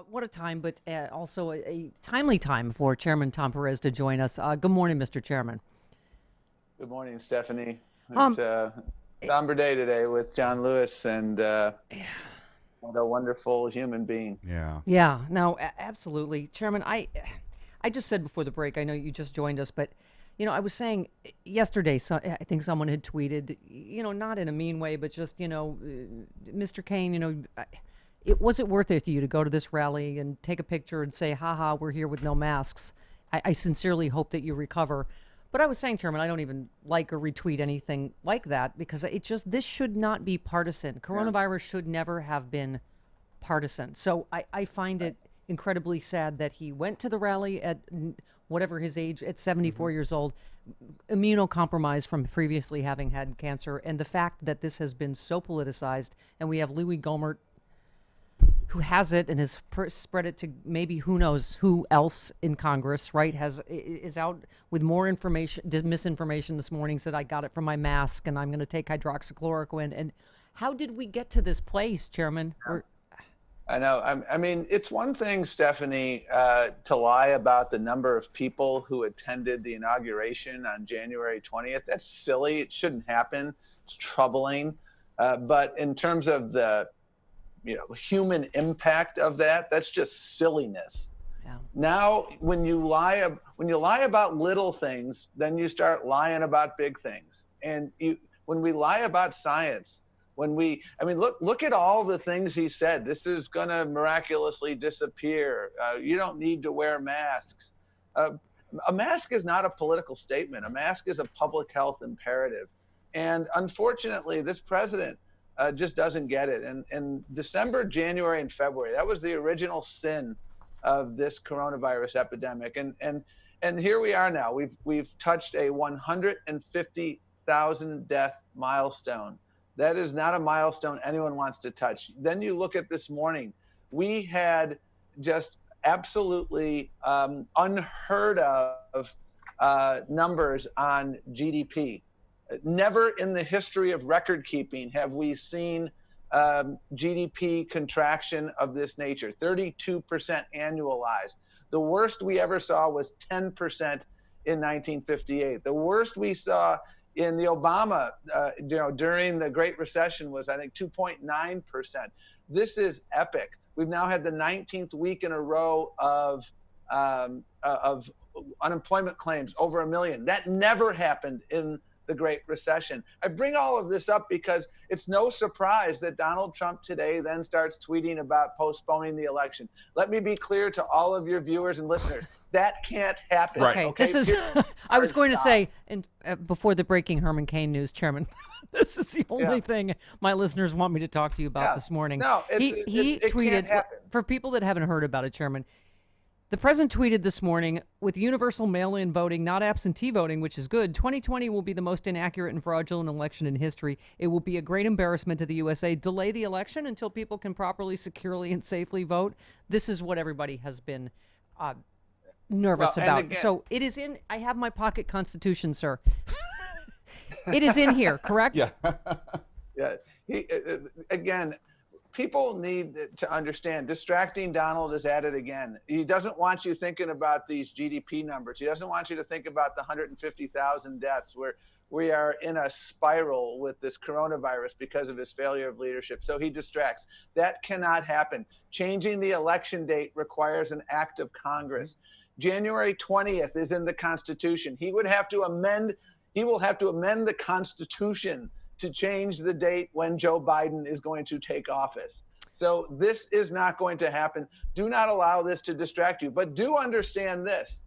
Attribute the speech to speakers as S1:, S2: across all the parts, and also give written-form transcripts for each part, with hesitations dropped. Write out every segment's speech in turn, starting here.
S1: What a time, but also a timely time for Chairman Tom Perez to join us. Good morning, Mr. Chairman.
S2: Good morning, Stephanie. It's
S1: Um,
S2: a somber day today with John Lewis, and what a wonderful human being.
S3: Yeah.
S1: yeah, no, absolutely, Chairman. I just said before the break. I know you just joined us, but I was saying yesterday. So I think someone had tweeted, not in a mean way, but just Mr. Kane, was it worth it to you to go to this rally and take a picture and say, haha, we're here with no masks? I sincerely hope that you recover. But I was saying, Chairman, I don't even like or retweet anything like that because this should not be partisan. Coronavirus should never have been partisan. So I find it incredibly sad that he went to the rally at whatever his age, at 74 years old, immunocompromised from previously having had cancer. And the fact that this has been so politicized, and we have Louis Gohmert, who has it and has spread it to maybe who knows who else in Congress, right? Is out with more information, misinformation this morning. Said I got it from my mask and I'm going to take hydroxychloroquine. And how did we get to this place, Chairman?
S2: I know. I mean, it's one thing, Stephanie, to lie about the number of people who attended the inauguration on January 20th. That's silly. It shouldn't happen. It's troubling. But in terms of the human impact of that's just silliness.
S1: Yeah.
S2: Now, when you lie about little things, then you start lying about big things. And when we lie about science, look at all the things he said. This is going to miraculously disappear. You don't need to wear masks. A mask is not a political statement. A mask is a public health imperative. And unfortunately, this president just doesn't get it. And in December, January, and February, that was the original sin of this coronavirus epidemic. And here we are now. We've touched a 150,000 death milestone. That is not a milestone anyone wants to touch. Then you look at this morning, we had just absolutely unheard of numbers on GDP. Never in the history of record keeping have we seen GDP contraction of this nature, 32% annualized. The worst we ever saw was 10% in 1958. The worst we saw in the Obama, during the Great Recession was, I think, 2.9%. This is epic. We've now had the 19th week in a row of unemployment claims over 1 million. That never happened in the Great Recession. I bring all of this up because it's no surprise that Donald Trump today then starts tweeting about postponing the election. Let me be clear to all of your viewers and listeners. That can't happen.
S3: Right.
S1: Okay. This is, I was going to say, and before the breaking Herman Cain news, Chairman, this is the only thing my listeners want me to talk to you about this morning.
S2: No,
S1: he tweeted,
S2: can't happen.
S1: For people that haven't heard about it, Chairman, the president tweeted this morning, with universal mail-in voting, not absentee voting, which is good, 2020 will be the most inaccurate and fraudulent election in history. It will be a great embarrassment to the USA. Delay the election until people can properly, securely, and safely vote. This is what everybody has been nervous about.
S2: Again,
S1: so it is in, I have my pocket constitution, sir. It is in here, correct?
S3: Yeah.
S2: Yeah. Again, people need to understand, distracting Donald is at it again. He doesn't want you thinking about these GDP numbers. He doesn't want you to think about the 150,000 deaths where we are in a spiral with this coronavirus because of his failure of leadership. So he distracts. That cannot happen. Changing the election date requires an act of Congress. January 20th is in the Constitution. He will have to amend the Constitution to change the date when Joe Biden is going to take office. So this is not going to happen. Do not allow this to distract you. But do understand this.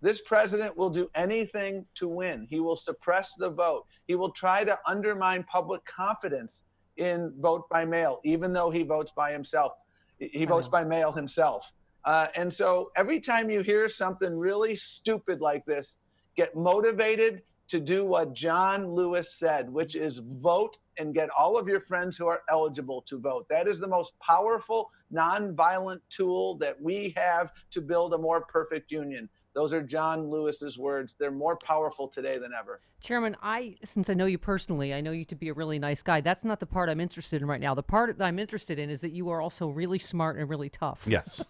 S2: This president will do anything to win. He will suppress the vote. He will try to undermine public confidence in vote by mail, even though he votes by himself. He votes by mail himself. And so every time you hear something really stupid like this, get motivated to do what John Lewis said, which is vote and get all of your friends who are eligible to vote. That is the most powerful, nonviolent tool that we have to build a more perfect union. Those are John Lewis's words. They're more powerful today than ever.
S1: Chairman, since I know you personally, I know you to be a really nice guy. That's not the part I'm interested in right now. The part that I'm interested in is that you are also really smart and really tough.
S3: Yes.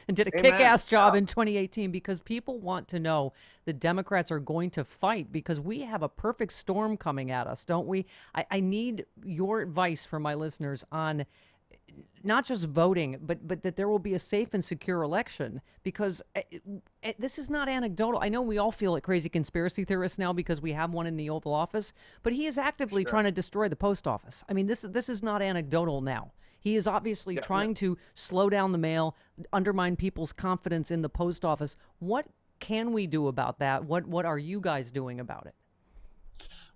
S1: And did a
S2: Amen.
S1: kick-ass job in 2018, because people want to know the Democrats are going to fight, because we have a perfect storm coming at us, don't we? I need your advice for my listeners on not just voting, but that there will be a safe and secure election, because this is not anecdotal. I know we all feel like crazy conspiracy theorists now because we have one in the Oval Office, but he is actively trying to destroy the post office. I mean, this is not anecdotal now. He is obviously trying to slow down the mail, undermine people's confidence in the post office. What can we do about that? What are you guys doing about it?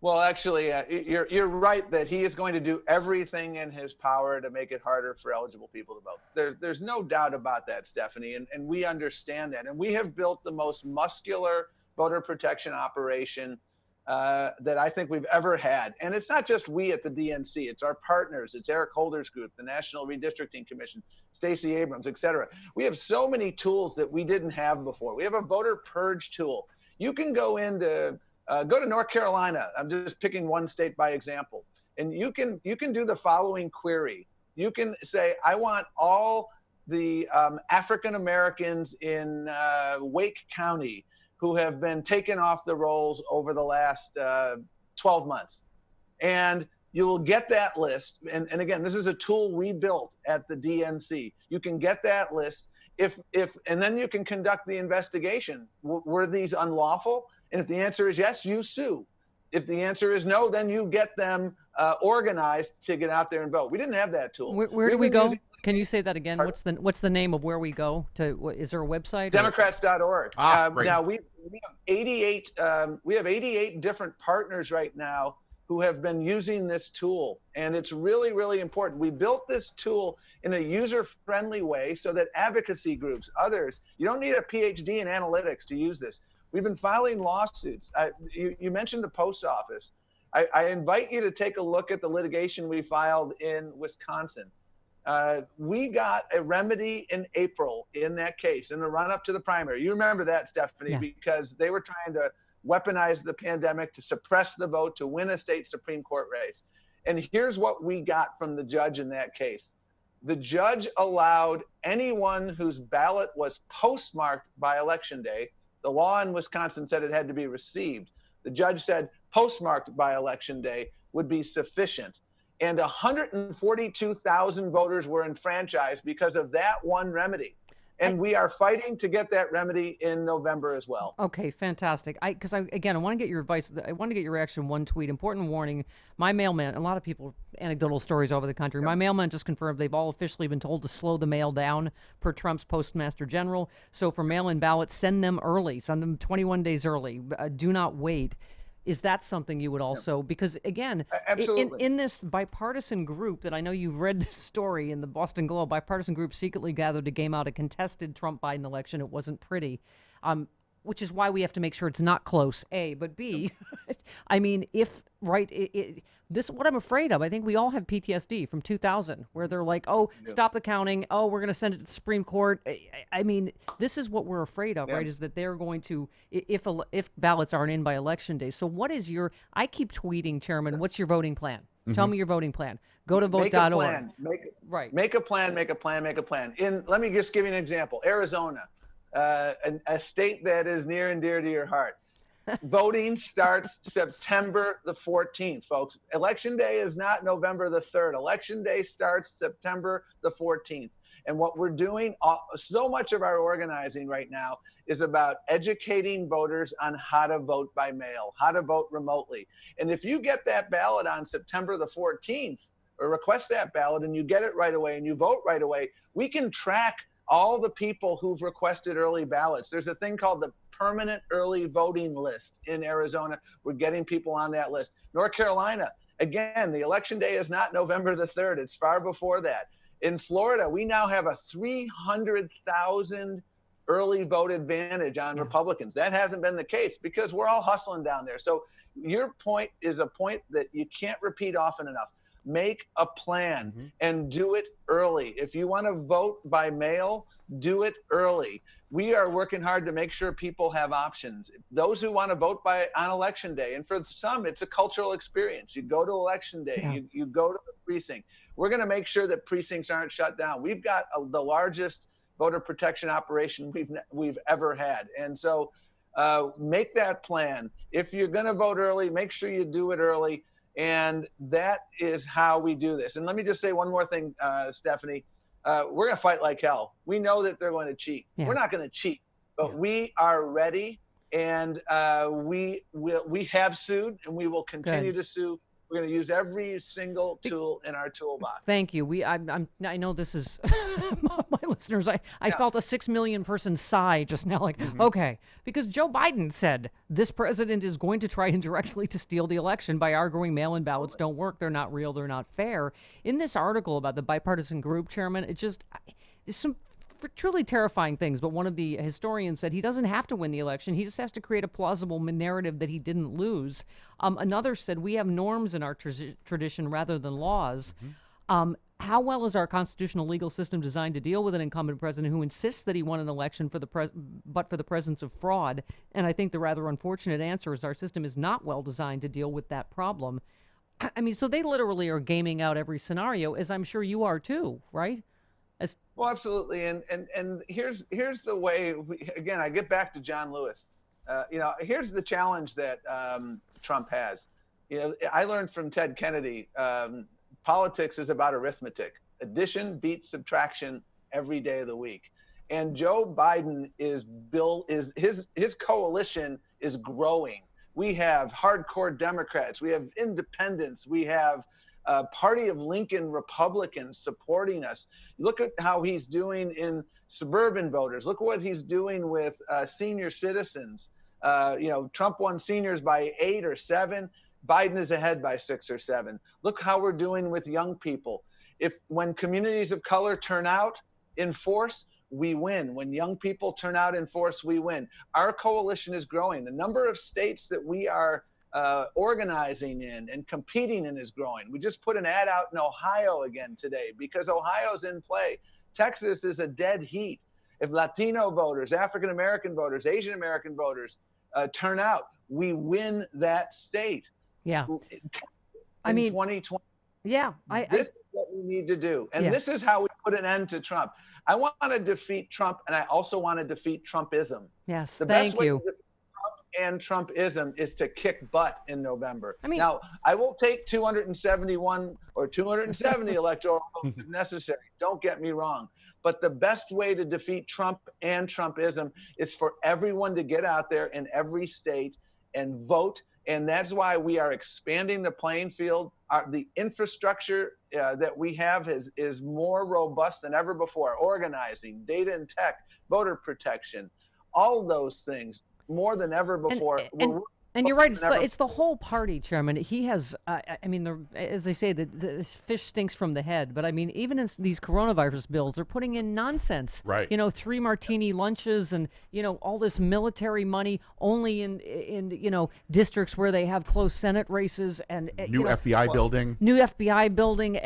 S2: Well, actually, you're right that he is going to do everything in his power to make it harder for eligible people to vote. There's no doubt about that, Stephanie, and we understand that. And we have built the most muscular voter protection operation that I think we've ever had. And it's not just we at the DNC, it's our partners. It's Eric Holder's group, the National Redistricting Commission, Stacey Abrams, et cetera. We have so many tools that we didn't have before. We have a voter purge tool. You can go to North Carolina. I'm just picking one state by example. And you can do the following query. You can say, I want all the African Americans in Wake County who have been taken off the rolls over the last 12 months. And you will get that list. And again, this is a tool we built at the DNC. You can get that list and then you can conduct the investigation. Were these unlawful? And if the answer is yes, you sue. If the answer is no, then you get them organized to get out there and vote. We didn't have that tool.
S1: Where do we go? Can you say that again? What's the name of where we go to? Is there a website?
S2: Democrats.org.
S3: Great.
S2: Now we have 88 different partners right now who have been using this tool, and it's really, really important. We built this tool in a user-friendly way so that advocacy groups, others, you don't need a PhD in analytics to use this. We've been filing lawsuits. You mentioned the post office. I invite you to take a look at the litigation we filed in Wisconsin. We got a remedy in April in that case, in the run-up to the primary. You remember that, Stephanie, because they were trying to weaponize the pandemic to suppress the vote to win a state Supreme Court race. And here's what we got from the judge in that case. The judge allowed anyone whose ballot was postmarked by Election Day. The law in Wisconsin said it had to be received. The judge said postmarked by Election Day would be sufficient. And 142,000 voters were enfranchised because of that one remedy. And we are fighting to get that remedy in November as well.
S1: Okay, fantastic. I want to get your advice. I want to get your reaction. One tweet, important warning. My mailman, a lot of people, anecdotal stories over the country. My mailman just confirmed they've all officially been told to slow the mail down per Trump's Postmaster General. So for mail-in ballots, send them early. Send them 21 days early. Do not wait. Is that something you would also, because again, in this bipartisan group that I know you've read this story in the Boston Globe, bipartisan group secretly gathered to game out a contested Trump-Biden election. It wasn't pretty, which is why we have to make sure it's not close, A, but B, I mean, this what I'm afraid of. I think we all have PTSD from 2000, where they're like, oh, stop the counting. Oh, we're going to send it to the Supreme Court. I mean, this is what we're afraid of, right? Is that they're going to, if ballots aren't in by Election Day. So what is I keep tweeting, Chairman, what's your voting plan? Tell me your voting plan. Go to vote.org.
S2: Make a plan. Let me just give you an example. Arizona, a state that is near and dear to your heart. Voting starts September the 14th, folks. Election Day is not November the 3rd. Election Day starts September the 14th. And what we're doing, so much of our organizing right now is about educating voters on how to vote by mail, how to vote remotely. And if you get that ballot on September the 14th, or request that ballot and you get it right away and you vote right away, we can track all the people who've requested early ballots. There's a thing called the permanent early voting list in Arizona. We're getting people on that list. North Carolina, again, the Election Day is not November the 3rd. It's far before that. In Florida, we now have a 300,000 early vote advantage on Republicans. That hasn't been the case because we're all hustling down there. So your point is a point that you can't repeat often enough. Make a plan and do it early. If you want to vote by mail, do it early. we are working hard to make sure people have options. Those who want to vote on election day, and for some, it's a cultural experience. You go to election day,
S1: Yeah.
S2: you go to the precinct. We're going to make sure that precincts aren't shut down. We've got the largest voter protection operation we've ever had, and so make that plan. If you're going to vote early, make sure you do it early, and that is how we do this. And let me just say one more thing, Stephanie. We're going to fight like hell. We know that they're going to cheat.
S1: Yeah.
S2: We're not going to cheat, but we are ready, and we have sued, and we will continue to sue. We're going to use every single tool in our toolbox.
S1: Thank you. I know this is my listeners. I felt a 6 million person sigh just now. Like, okay, because Joe Biden said this president is going to try indirectly to steal the election by arguing mail-in ballots don't work. They're not real. They're not fair. In this article about the bipartisan group, Chairman, there's some truly terrifying things, but one of the historians said he doesn't have to win the election. He just has to create a plausible narrative that he didn't lose. Another said we have norms in our tradition rather than laws. How well is our constitutional legal system designed to deal with an incumbent president who insists that he won an election but for the presence of fraud? And I think the rather unfortunate answer is our system is not well designed to deal with that problem. I mean, so they literally are gaming out every scenario, as I'm sure you are too, right?
S2: Well, absolutely, and here's the way. Again, I get back to John Lewis. Here's the challenge that Trump has. I learned from Ted Kennedy. Politics is about arithmetic. Addition beats subtraction every day of the week. And Joe Biden his coalition is growing. We have hardcore Democrats. We have independents. We have party of Lincoln Republicans supporting us. Look at how he's doing in suburban voters. Look at what he's doing with senior citizens. Trump won seniors by 8 or 7. Biden is ahead by 6 or 7. Look how we're doing with young people. When communities of color turn out in force, we win. When young people turn out in force, we win. Our coalition is growing. The number of states that we are organizing in and competing in is growing. We just put an ad out in Ohio again today because Ohio's in play. Texas is a dead heat. If Latino voters, African American voters, Asian American voters turn out, we win that state.
S1: Yeah.
S2: In 2020.
S1: Yeah.
S2: This is what we need to do. And this is how we put an end to Trump. I want to defeat Trump, and I also want to defeat Trumpism.
S1: Yes,
S2: thank you. And Trumpism is to kick butt in November. Now, I will take 271 or 270 electoral votes if necessary. Don't get me wrong. But the best way to defeat Trump and Trumpism is for everyone to get out there in every state and vote. And that's why we are expanding the playing field. The infrastructure that we have is more robust than ever before. Organizing, data and tech, voter protection, all those things. More than ever before.
S1: And you're right. It's the whole party, Chairman. He has, as they say, the fish stinks from the head. But I mean, even in these coronavirus bills, they're putting in nonsense.
S3: Right.
S1: 3 martini lunches and, all this military money only in districts where they have close Senate races and
S3: new FBI building.
S1: New FBI building.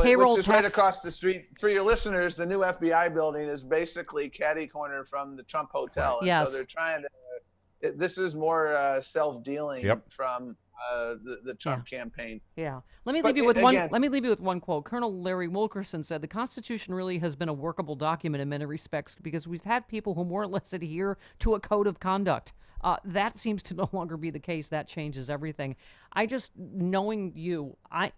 S1: Payroll
S2: which is
S1: tax.
S2: right across the street. For your listeners, the new FBI building is basically catty corner from the Trump Hotel.
S1: Right. Yes.
S2: So they're trying to. This is more self-dealing from the Trump campaign.
S1: Yeah. Let me leave you with one quote. Colonel Larry Wilkerson said, "The Constitution really has been a workable document in many respects because we've had people who more or less adhere to a code of conduct. That seems to no longer be the case. That changes everything." Knowing you, I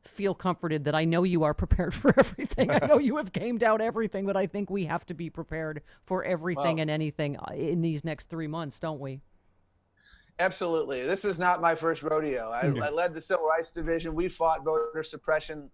S1: feel comforted that I know you are prepared for everything. I know you have gamed out everything, but I think we have to be prepared for everything and anything in these next 3 months, don't we?
S2: Absolutely. This is not my first rodeo. I led the Civil Rights Division. We fought voter suppression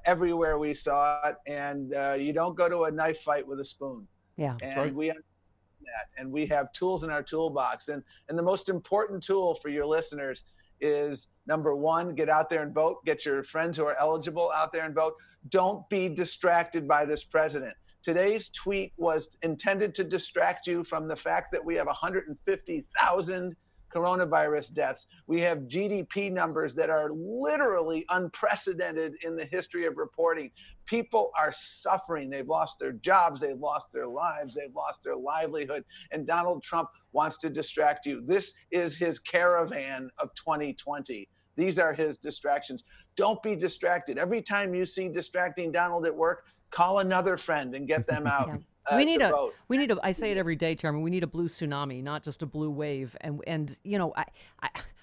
S2: everywhere we saw it, and you don't go to a knife fight with a spoon.
S1: Yeah.
S2: And we understand that, and we have tools in our toolbox. And the most important tool for your listeners is, number 1, get out there and vote. Get your friends who are eligible out there and vote. Don't be distracted by this president. Today's tweet was intended to distract you from the fact that we have 150,000 coronavirus deaths. We have GDP numbers that are literally unprecedented in the history of reporting. People are suffering. They've lost their jobs. They've lost their lives. They've lost their livelihood. And Donald Trump wants to distract you. This is his caravan of 2020. These are his distractions. Don't be distracted. Every time you see distracting Donald at work, call another friend and get them out.
S1: We need I say it every day, Chairman, we need a blue tsunami, not just a blue wave. And you know,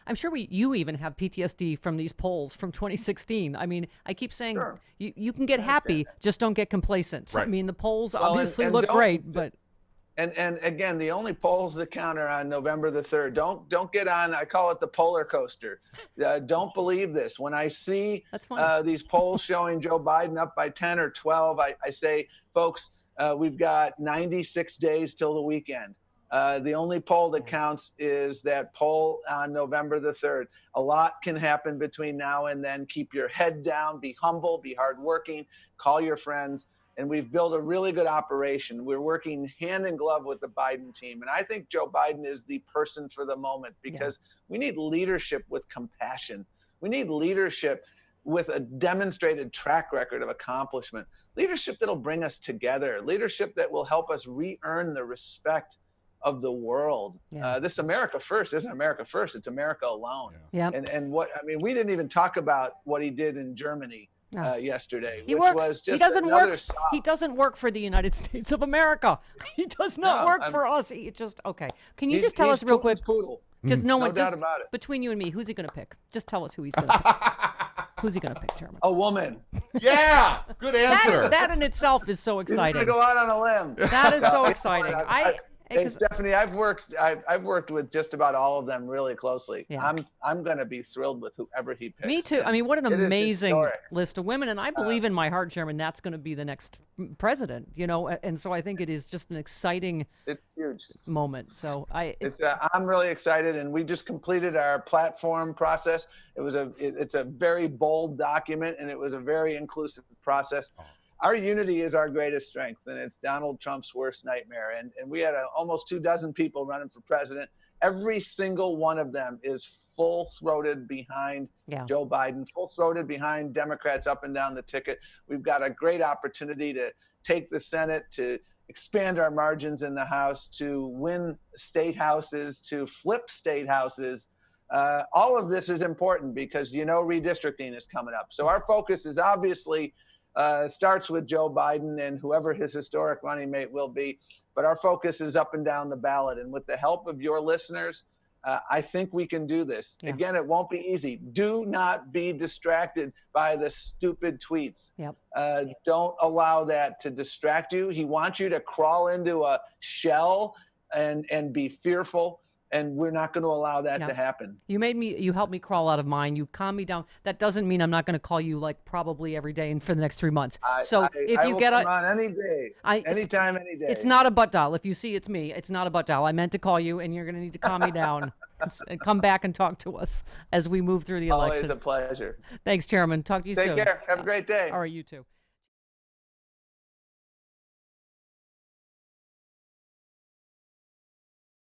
S1: I'm sure you even have PTSD from these polls from 2016. I mean, I keep saying
S2: Sure.
S1: you can get happy, just don't get complacent.
S3: Right.
S1: I mean, the polls
S2: Well,
S1: obviously
S2: and
S1: look great, but
S2: And again, the only polls that count are on November the 3rd. Don't get on, I call it the polar coaster. Don't believe this. When I see these polls showing Joe Biden up by 10 or 12, I say, folks, we've got 96 days till the weekend. The only poll that counts is that poll on November the 3rd. A lot can happen between now and then. Keep your head down, be humble, be hardworking, call your friends. And we've built a really good operation. We're working hand in glove with the Biden team. And I think Joe Biden is the person for the moment because we need leadership with compassion. We need leadership with a demonstrated track record of accomplishment. Leadership that'll bring us together. Leadership that will help us re-earn the respect of the world. This America First isn't America First, it's America alone. And what, I mean, we didn't even talk about what he did in Germany yesterday, which was just
S1: he doesn't work for the United States of America. He does not work for us. He just, okay. Can you just tell us real quick? Just no doubt about it. Between you and me, who's he going to pick? Just tell us who he's going to pick. Who's he going to pick, Chairman?
S2: A woman.
S3: Yeah, good answer.
S1: That in itself is so exciting.
S2: He's going to go out on a limb.
S1: That is so exciting.
S2: Hey, Stephanie, I've worked with just about all of them really closely. I'm going to be thrilled with whoever he picks.
S1: Me too. I mean, what an amazing list of women, and I believe in my heart, Chairman, that's going to be the next president. You know, and so I think it is just an exciting,
S2: it's huge
S1: moment. So
S2: I'm really excited, and we just completed our platform process. It's a very bold document, and it was a very inclusive process. Our unity is our greatest strength, and it's Donald Trump's worst nightmare. And we had almost 24 people running for president. Every single one of them is full-throated behind Joe Biden, full-throated behind Democrats up and down the ticket. We've got a great opportunity to take the Senate, to expand our margins in the House, to win state houses, to flip state houses. All of this is important because, redistricting is coming up. So our focus is obviously starts with Joe Biden and whoever his historic running mate will be. But our focus is up and down the ballot. And with the help of your listeners, I think we can do this. Again, it won't be easy. Do not be distracted by the stupid tweets. Don't allow that to distract you. He wants you to crawl into a shell and be fearful. And we're not going to allow that to happen.
S1: You helped me crawl out of mine. You calmed me down. That doesn't mean I'm not going to call you like probably every day and for the next 3 months.
S2: If you get on any day, anytime, any day.
S1: It's not a butt dial. If you see it's me, it's not a butt dial. I meant to call you, and you're going to need to calm me down and come back and talk to us as we move through the election.
S2: Always a pleasure.
S1: Thanks, Chairman. Talk to you soon.
S2: Take care. Have a great day.
S1: All right, you too.